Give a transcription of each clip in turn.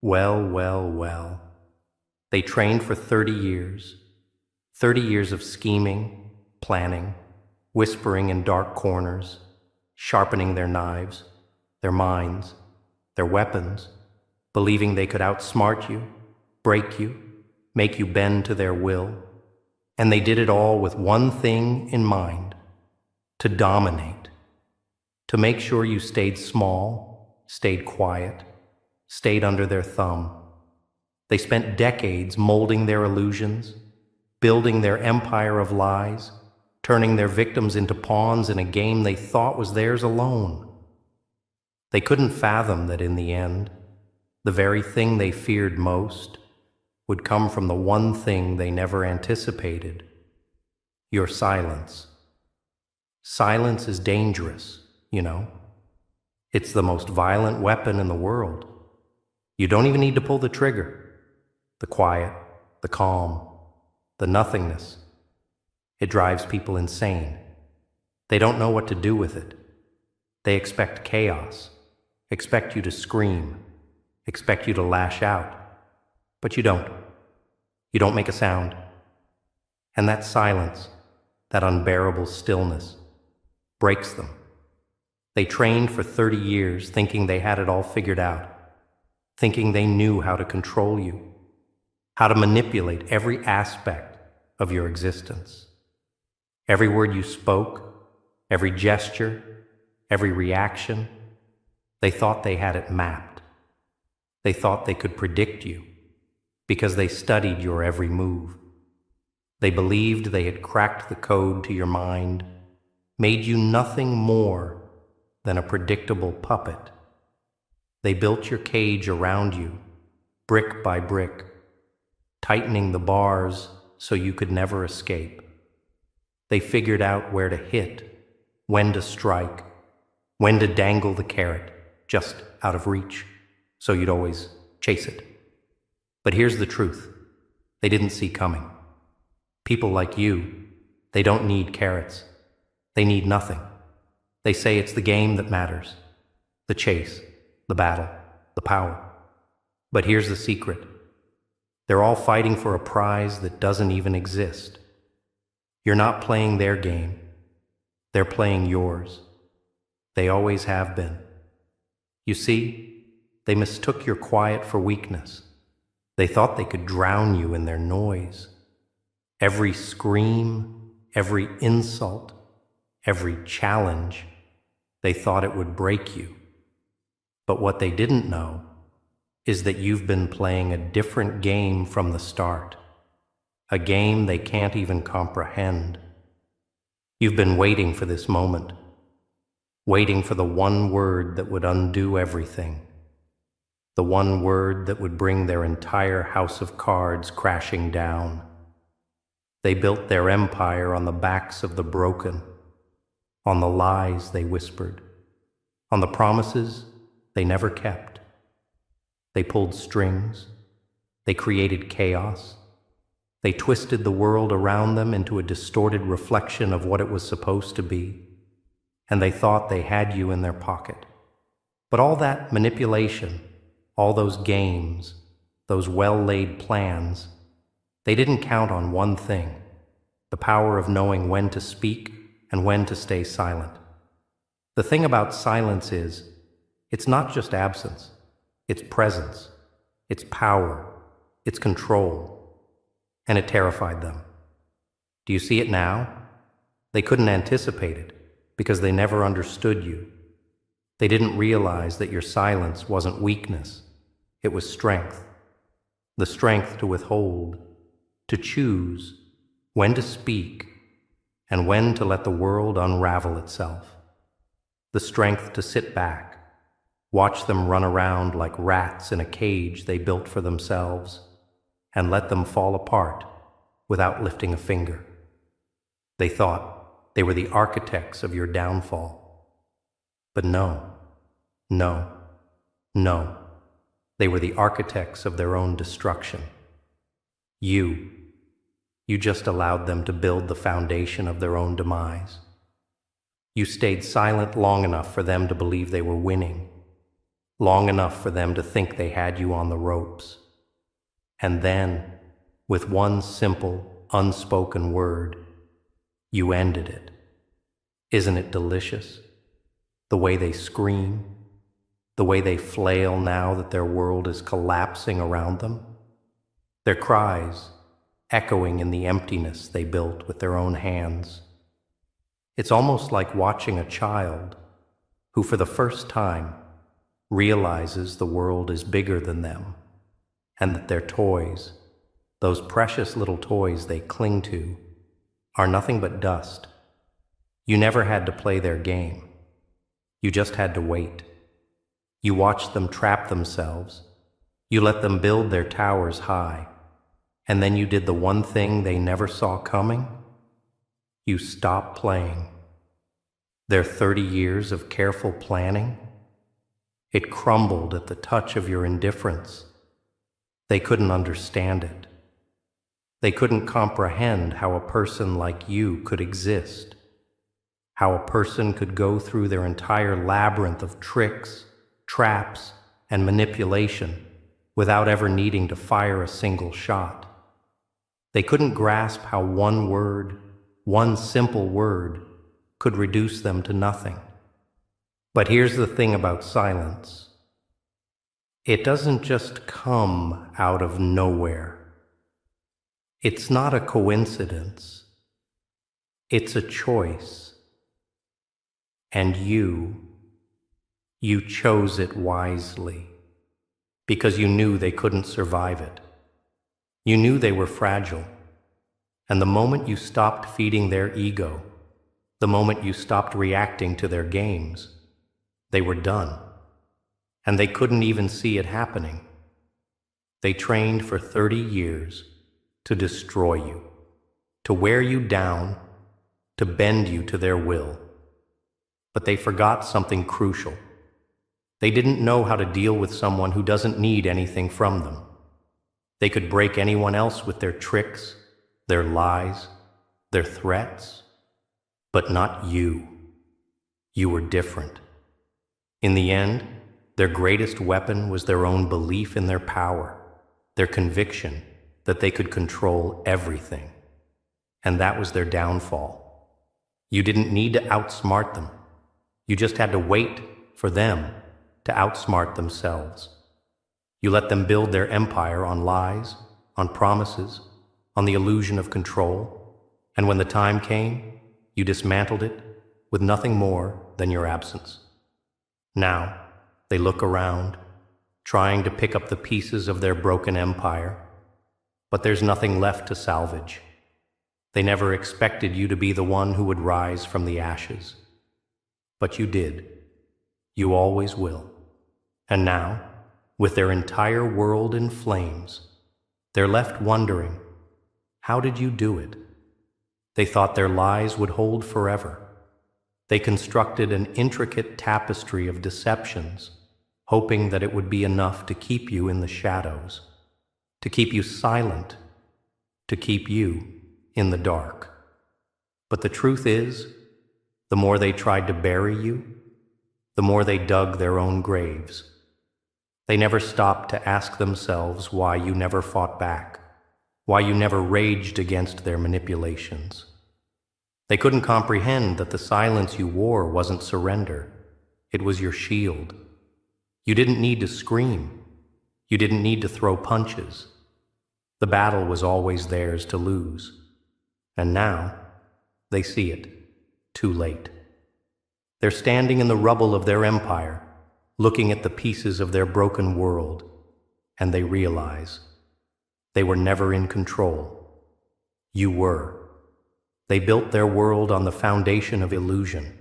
Well, well, well. They trained for 30 years. 30 years of scheming, planning, whispering in dark corners, sharpening their knives, their minds, their weapons, believing they could outsmart you, break you, make you bend to their will. And they did it all with one thing in mind: to dominate, to make sure you stayed small, stayed quiet, stayed under their thumb. They spent decades molding their illusions, building their empire of lies, turning their victims into pawns in a game they thought was theirs alone. They couldn't fathom that in the end, the very thing they feared most would come from the one thing they never anticipated: your silence. Silence is dangerous, you know. It's the most violent weapon in the world. You don't even need to pull the trigger. The quiet, the calm, the nothingness. It drives people insane. They don't know what to do with it. They expect chaos, expect you to scream, expect you to lash out. But you don't. You don't make a sound. And that silence, that unbearable stillness, breaks them. They trained for 30 years thinking they had it all figured out, thinking they knew how to control you, how to manipulate every aspect of your existence. Every word you spoke, every gesture, every reaction, they thought they had it mapped. They thought they could predict you because they studied your every move. They believed they had cracked the code to your mind, made you nothing more than a predictable puppet. They built your cage around you, brick by brick, tightening the bars so you could never escape. They figured out where to hit, when to strike, when to dangle the carrot just out of reach, so you'd always chase it. But here's the truth: they didn't see coming. People like you, they don't need carrots. They need nothing. They say it's the game that matters, the chase, the battle, the power. But here's the secret: they're all fighting for a prize that doesn't even exist. You're not playing their game. They're playing yours. They always have been. You see, they mistook your quiet for weakness. They thought they could drown you in their noise. Every scream, every insult, every challenge, they thought it would break you. But what they didn't know is that you've been playing a different game from the start, a game they can't even comprehend. You've been waiting for this moment, waiting for the one word that would undo everything, the one word that would bring their entire house of cards crashing down. They built their empire on the backs of the broken, on the lies they whispered, on the promises they never kept. They pulled strings. They created chaos. They twisted the world around them into a distorted reflection of what it was supposed to be. And they thought they had you in their pocket. But all that manipulation, all those games, those well-laid plans, they didn't count on one thing: the power of knowing when to speak and when to stay silent. The thing about silence is, it's not just absence. It's presence, it's power, it's control, and it terrified them. Do you see it now? They couldn't anticipate it because they never understood you. They didn't realize that your silence wasn't weakness, it was strength. The strength to withhold, to choose when to speak and when to let the world unravel itself. The strength to sit back, watch them run around like rats in a cage they built for themselves, and let them fall apart without lifting a finger. They thought they were the architects of your downfall. But no, no, no. They were the architects of their own destruction. You just allowed them to build the foundation of their own demise. You stayed silent long enough for them to believe they were winning. long enough for them to think they had you on the ropes. And then, with one simple, unspoken word, you ended it. Isn't it delicious? The way they scream, the way they flail now that their world is collapsing around them. Their cries echoing in the emptiness they built with their own hands. It's almost like watching a child who for the first time realizes the world is bigger than them and that their toys, those precious little toys they cling to, are nothing but dust. You never had to play their game. You just had to wait. You watched them trap themselves. You let them build their towers high. And then you did the one thing they never saw coming. You stopped playing. Their 30 years of careful planning, it crumbled at the touch of your indifference. They couldn't understand it. They couldn't comprehend how a person like you could exist, how a person could go through their entire labyrinth of tricks, traps, and manipulation without ever needing to fire a single shot. They couldn't grasp how one word, one simple word, could reduce them to nothing. But here's the thing about silence. It doesn't just come out of nowhere. It's not a coincidence. It's a choice. And you chose it wisely because you knew they couldn't survive it. You knew they were fragile. And the moment you stopped feeding their ego, the moment you stopped reacting to their games, they were done. And they couldn't even see it happening. They trained for 30 years to destroy you, to wear you down, to bend you to their will. But they forgot something crucial. They didn't know how to deal with someone who doesn't need anything from them. They could break anyone else with their tricks, their lies, their threats, but not you. You were different. In the end, their greatest weapon was their own belief in their power, their conviction that they could control everything. And that was their downfall. You didn't need to outsmart them. You just had to wait for them to outsmart themselves. You let them build their empire on lies, on promises, on the illusion of control, and when the time came, you dismantled it with nothing more than your absence. Now, they look around, trying to pick up the pieces of their broken empire, but there's nothing left to salvage. They never expected you to be the one who would rise from the ashes. But you did. You always will. And now, with their entire world in flames, they're left wondering, how did you do it? They thought their lies would hold forever. They constructed an intricate tapestry of deceptions, hoping that it would be enough to keep you in the shadows, to keep you silent, to keep you in the dark. But the truth is, the more they tried to bury you, the more they dug their own graves. They never stopped to ask themselves why you never fought back, why you never raged against their manipulations. They couldn't comprehend that the silence you wore wasn't surrender. It was your shield. You didn't need to scream. You didn't need to throw punches. The battle was always theirs to lose. And now, they see it, too late. They're standing in the rubble of their empire, looking at the pieces of their broken world, and they realize they were never in control. You were. They built their world on the foundation of illusion,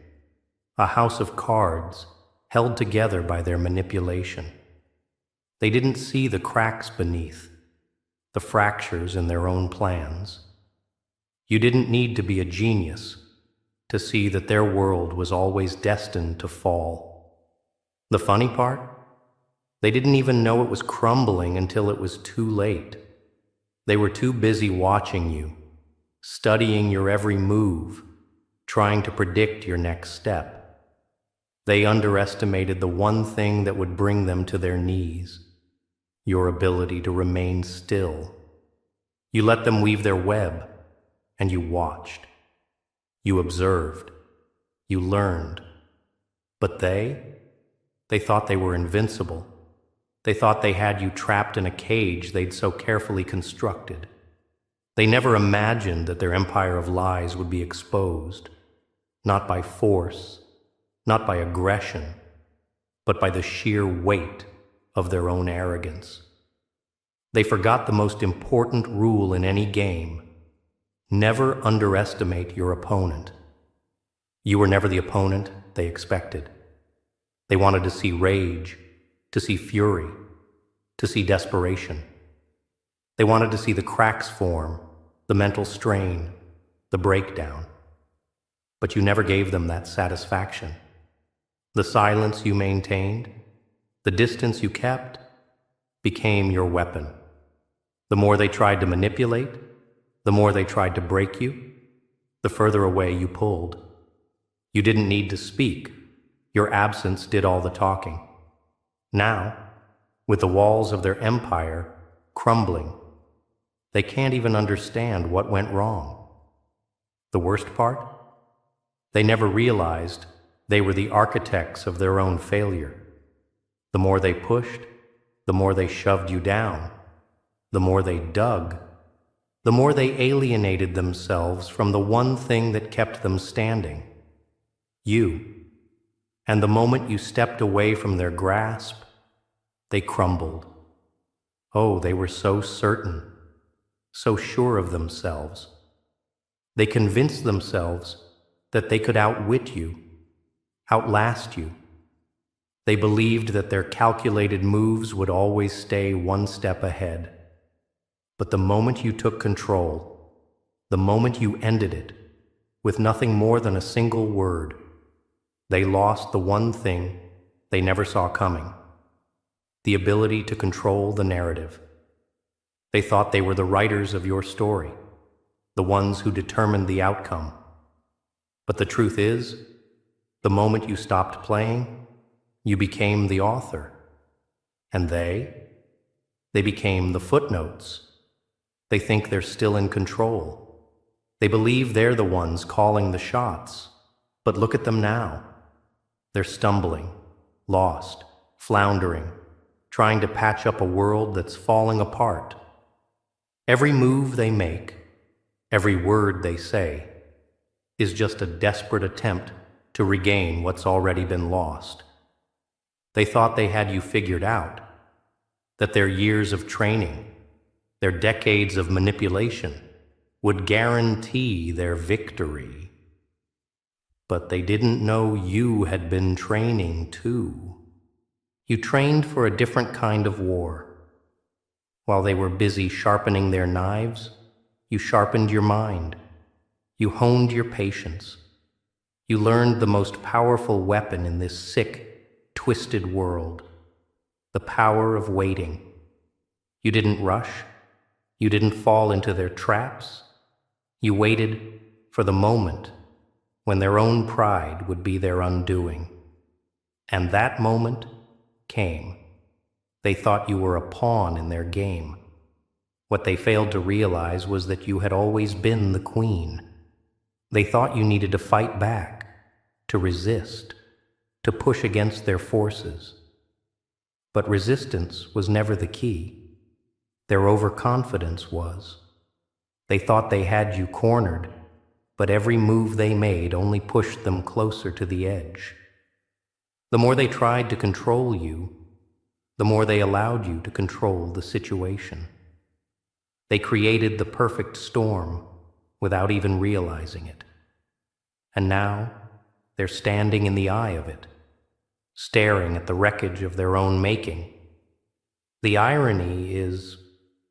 a house of cards held together by their manipulation. They didn't see the cracks beneath, the fractures in their own plans. You didn't need to be a genius to see that their world was always destined to fall. The funny part? They didn't even know it was crumbling until it was too late. They were too busy watching you, studying your every move, trying to predict your next step. They underestimated the one thing that would bring them to their knees: your ability to remain still. You let them weave their web, and you watched. You observed. You learned. But they thought they were invincible. They thought they had you trapped in a cage they'd so carefully constructed. They never imagined that their empire of lies would be exposed, not by force, not by aggression, but by the sheer weight of their own arrogance. They forgot the most important rule in any game: never underestimate your opponent. You were never the opponent they expected. They wanted to see rage, to see fury, to see desperation. They wanted to see the cracks form, the mental strain, the breakdown. But you never gave them that satisfaction. The silence you maintained, the distance you kept, became your weapon. The more they tried to manipulate, the more they tried to break you, the further away you pulled. You didn't need to speak. Your absence did all the talking. Now, with the walls of their empire crumbling, they can't even understand what went wrong. The worst part? They never realized they were the architects of their own failure. The more they pushed, the more they shoved you down, the more they dug, the more they alienated themselves from the one thing that kept them standing: you. And the moment you stepped away from their grasp, they crumbled. Oh, they were so certain, so sure of themselves. They convinced themselves that they could outwit you, outlast you. They believed that their calculated moves would always stay one step ahead. But the moment you took control, the moment you ended it, with nothing more than a single word, they lost the one thing they never saw coming: the ability to control the narrative. They thought they were the writers of your story, the ones who determined the outcome. But the truth is, the moment you stopped playing, you became the author. And they became the footnotes. They think they're still in control. They believe they're the ones calling the shots. But look at them now. They're stumbling, lost, floundering, trying to patch up a world that's falling apart. Every move they make, every word they say, is just a desperate attempt to regain what's already been lost. They thought they had you figured out, that their years of training, their decades of manipulation, would guarantee their victory. But they didn't know you had been training too. You trained for a different kind of war. While they were busy sharpening their knives, you sharpened your mind. You honed your patience. You learned the most powerful weapon in this sick, twisted world: the power of waiting. You didn't rush. You didn't fall into their traps. You waited for the moment when their own pride would be their undoing. And that moment came. They thought you were a pawn in their game. What they failed to realize was that you had always been the queen. They thought you needed to fight back, to resist, to push against their forces. But resistance was never the key. Their overconfidence was. They thought they had you cornered, but every move they made only pushed them closer to the edge. The more they tried to control you, the more they allowed you to control the situation. They created the perfect storm without even realizing it. And now they're standing in the eye of it, staring at the wreckage of their own making. The irony is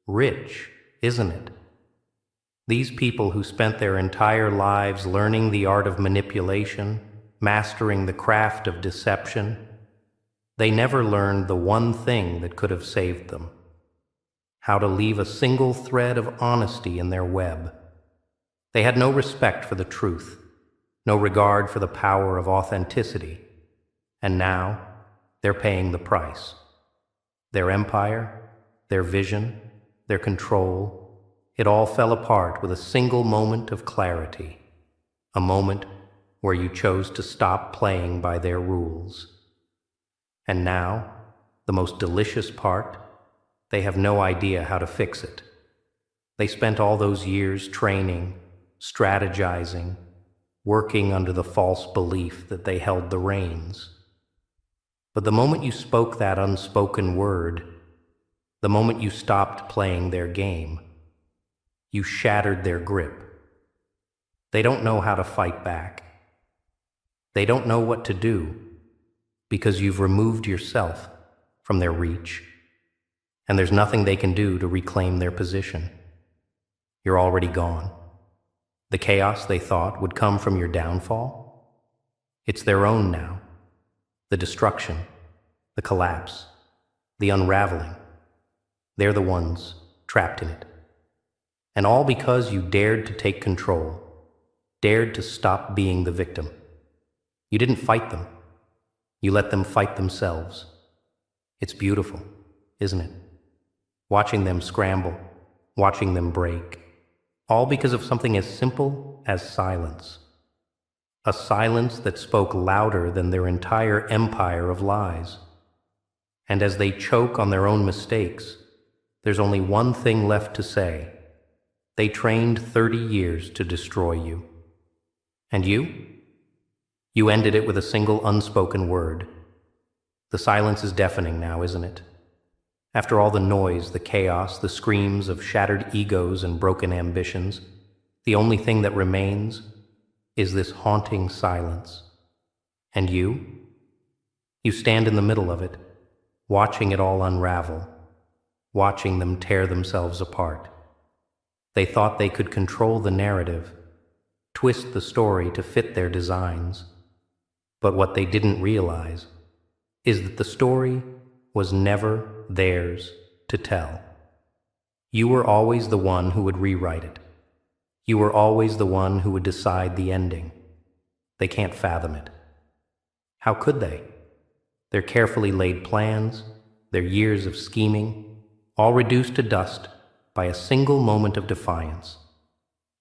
rich, isn't it? These people who spent their entire lives learning the art of manipulation, mastering the craft of deception, they never learned the one thing that could have saved them: how to leave a single thread of honesty in their web. They had no respect for the truth, no regard for the power of authenticity. And now, they're paying the price. Their empire, their vision, their control, it all fell apart with a single moment of clarity. A moment where you chose to stop playing by their rules. And now, the most delicious part, they have no idea how to fix it. They spent all those years training, strategizing, working under the false belief that they held the reins. But the moment you spoke that unspoken word, the moment you stopped playing their game, you shattered their grip. They don't know how to fight back. They don't know what to do because you've removed yourself from their reach, and there's nothing they can do to reclaim their position. You're already gone. The chaos they thought would come from your downfall, it's their own now. The destruction, the collapse, the unraveling, they're the ones trapped in it. And all because you dared to take control, dared to stop being the victim. You didn't fight them. You let them fight themselves. It's beautiful, isn't it? Watching them scramble, watching them break, all because of something as simple as silence. A silence that spoke louder than their entire empire of lies. And as they choke on their own mistakes, there's only one thing left to say. They trained 30 years to destroy you. And you? You ended it with a single unspoken word. The silence is deafening now, isn't it? After all the noise, the chaos, the screams of shattered egos and broken ambitions, the only thing that remains is this haunting silence. And you? You stand in the middle of it, watching it all unravel, watching them tear themselves apart. They thought they could control the narrative, twist the story to fit their designs. But what they didn't realize is that the story was never theirs to tell. You were always the one who would rewrite it. You were always the one who would decide the ending. They can't fathom it. How could they? Their carefully laid plans, their years of scheming, all reduced to dust by a single moment of defiance,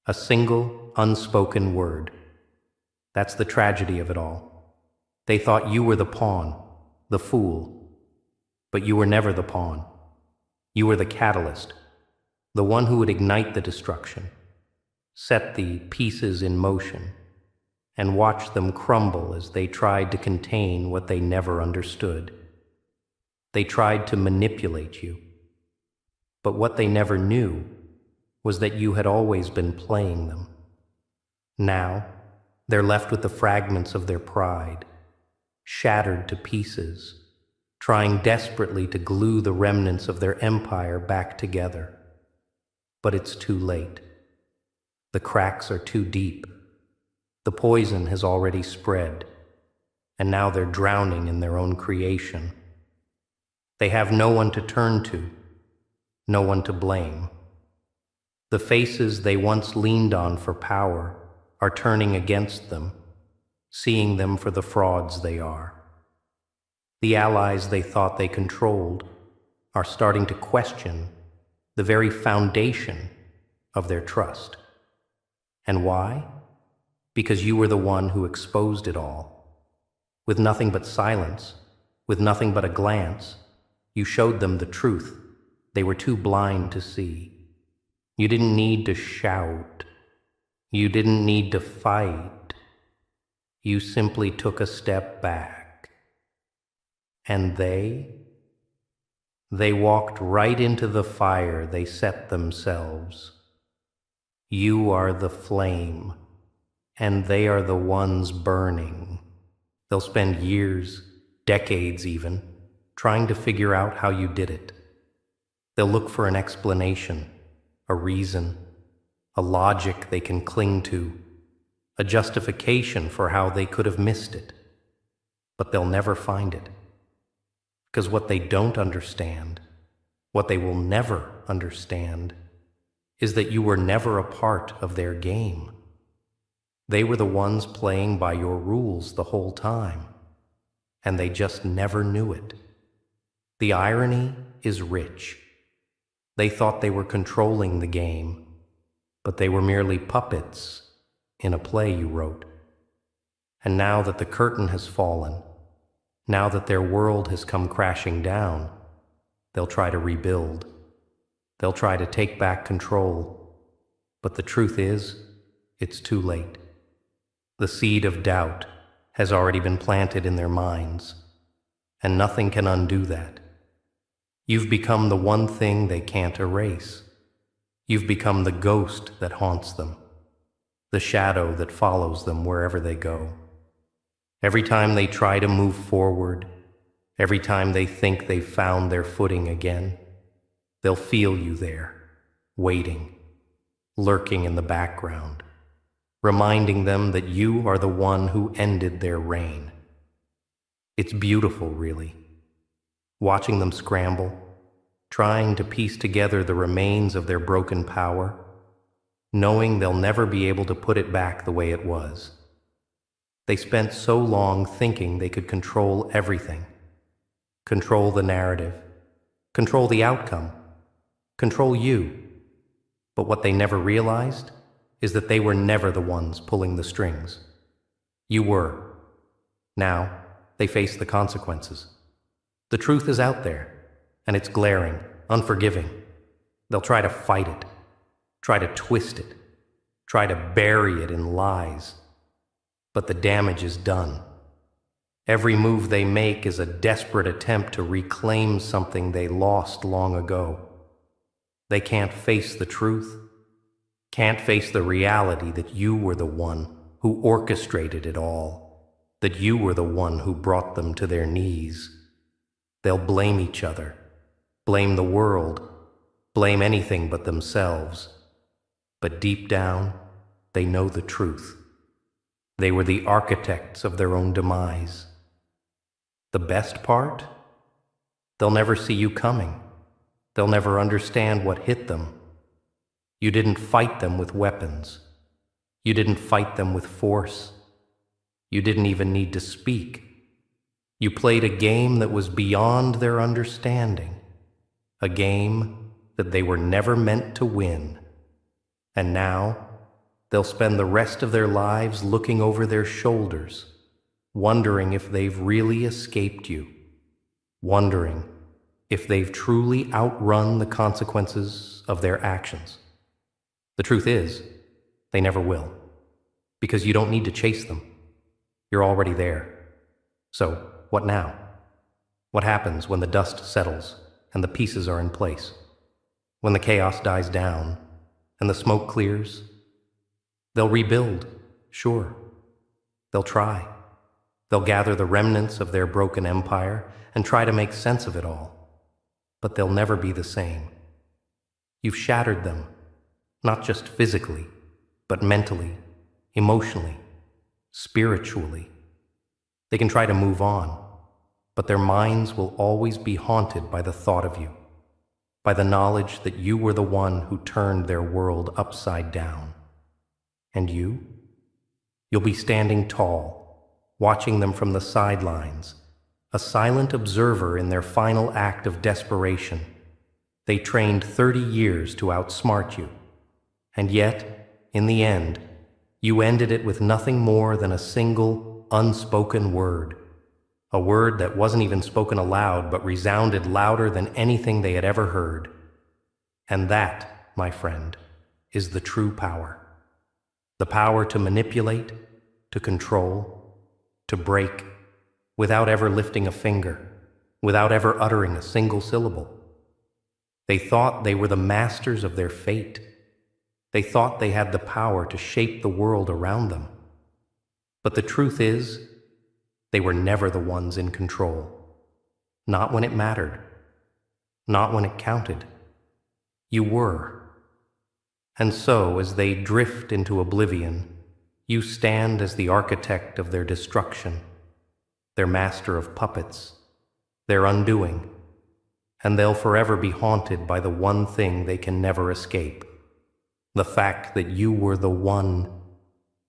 a single unspoken word. That's the tragedy of it all. They thought you were the pawn, the fool, but you were never the pawn. You were the catalyst, the one who would ignite the destruction, set the pieces in motion, and watch them crumble as they tried to contain what they never understood. They tried to manipulate you, but what they never knew was that you had always been playing them. Now, they're left with the fragments of their pride, shattered to pieces, trying desperately to glue the remnants of their empire back together. But it's too late. The cracks are too deep. The poison has already spread, and now they're drowning in their own creation. They have no one to turn to, no one to blame. The faces they once leaned on for power are turning against them, seeing them for the frauds they are. The allies they thought they controlled are starting to question the very foundation of their trust. And why? Because you were the one who exposed it all. With nothing but silence, with nothing but a glance, you showed them the truth they were too blind to see. You didn't need to shout. You didn't need to fight. You simply took a step back. And they walked right into the fire they set themselves. You are the flame, and they are the ones burning. They'll spend years, decades even, trying to figure out how you did it. They'll look for an explanation, a reason, a logic they can cling to, a justification for how they could have missed it. But they'll never find it. Because what they don't understand, what they will never understand, is that you were never a part of their game. They were the ones playing by your rules the whole time. and they just never knew it. The irony is rich. They thought they were controlling the game, but they were merely puppets in a play you wrote. And now that the curtain has fallen, now that their world has come crashing down, they'll try to rebuild. They'll try to take back control. But the truth is, it's too late. The seed of doubt has already been planted in their minds, and nothing can undo that. You've become the one thing they can't erase. You've become the ghost that haunts them, the shadow that follows them wherever they go. Every time they try to move forward, every time they think they've found their footing again, they'll feel you there, waiting, lurking in the background, reminding them that you are the one who ended their reign. It's beautiful, really, watching them scramble, trying to piece together the remains of their broken power, knowing they'll never be able to put it back the way it was. They spent so long thinking they could control everything, control the narrative, control the outcome, control you. But what they never realized is that they were never the ones pulling the strings. You were. Now, they face the consequences. The truth is out there, and it's glaring, unforgiving. They'll try to fight it, try to twist it, try to bury it in lies. But the damage is done. Every move they make is a desperate attempt to reclaim something they lost long ago. They can't face the truth, can't face the reality that you were the one who orchestrated it all, that you were the one who brought them to their knees. They'll blame each other, blame the world, blame anything but themselves. But deep down, they know the truth. They were the architects of their own demise. The best part? They'll never see you coming. They'll never understand what hit them. You didn't fight them with weapons. You didn't fight them with force. You didn't even need to speak. You played a game that was beyond their understanding, a game that they were never meant to win. And now, they'll spend the rest of their lives looking over their shoulders, wondering if they've really escaped you, wondering if they've truly outrun the consequences of their actions. The truth is, they never will, because you don't need to chase them. You're already there. So, what now? What happens when the dust settles and the pieces are in place? When the chaos dies down and the smoke clears? They'll rebuild, sure. They'll try. They'll gather the remnants of their broken empire and try to make sense of it all. But they'll never be the same. You've shattered them, not just physically, but mentally, emotionally, spiritually. They can try to move on, but their minds will always be haunted by the thought of you, by the knowledge that you were the one who turned their world upside down. And you? You'll be standing tall, watching them from the sidelines, a silent observer in their final act of desperation. They trained 30 years to outsmart you, and yet, in the end, you ended it with nothing more than a single, unspoken word, a word that wasn't even spoken aloud but resounded louder than anything they had ever heard. And that, my friend, is the true power. The power to manipulate, to control, to break, without ever lifting a finger, without ever uttering a single syllable. They thought they were the masters of their fate. They thought they had the power to shape the world around them. But the truth is, they were never the ones in control. Not when it mattered. Not when it counted. You were. And so, as they drift into oblivion, you stand as the architect of their destruction, their master of puppets, their undoing, and they'll forever be haunted by the one thing they can never escape, the fact that you were the one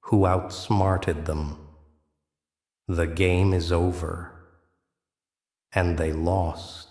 who outsmarted them. The game is over. and they lost.